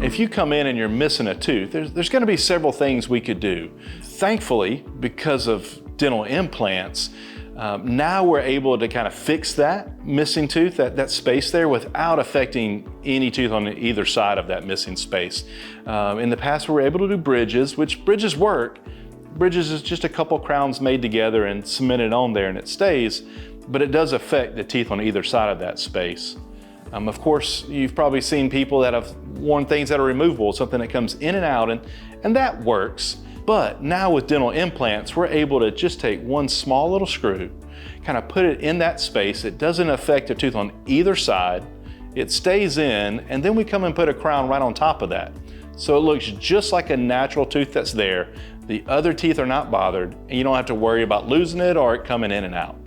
If you come in and you're missing a tooth, there's going to be several things we could do. Thankfully, because of dental implants, now we're able to kind of fix that missing tooth, that space there, without affecting any tooth on either side of that missing space. In the past, we were able to do bridges, which bridges work. Bridges is just a couple crowns made together and cemented on there and it stays, but it does affect the teeth on either side of that space. Of course, you've probably seen people that have worn things that are removable, something that comes in and out, and that works. But now with dental implants, we're able to just take one small little screw, kind of put it in that space. It doesn't affect the tooth on either side. It stays in, and then we come and put a crown right on top of that. So it looks just like a natural tooth that's there. The other teeth are not bothered, and you don't have to worry about losing it or it coming in and out.